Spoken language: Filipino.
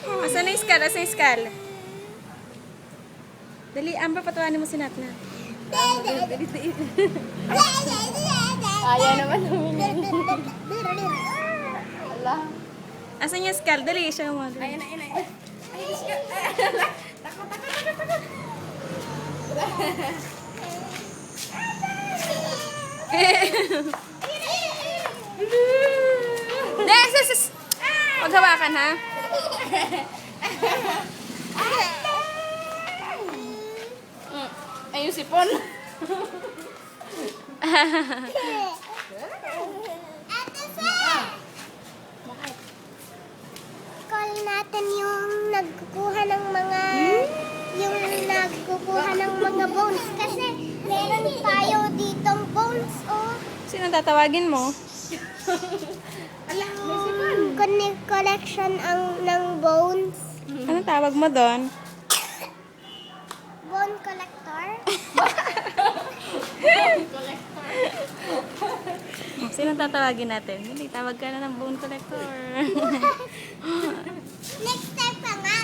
Asan na yung skull? Asan yung skull? Dali, Amber, patawanin mo si Natna. Ayaw naman namin. Ala. Asan yung skull? Dali, siya mo. Ayan na, ayan na. Ay, iska. Takot, takot, takot, takot. Des! Huwag hawakan, ha? Ay, yung sipon. Call natin yung nagkukuha ng mga bones kasi meron tayo ditong bones Sino tatawagin mo? collection ng bones. Anong tawag mo doon? Bone collector. Sino tatawagin natin? Hindi, tawag ka na ng bone collector. Next time pa nga.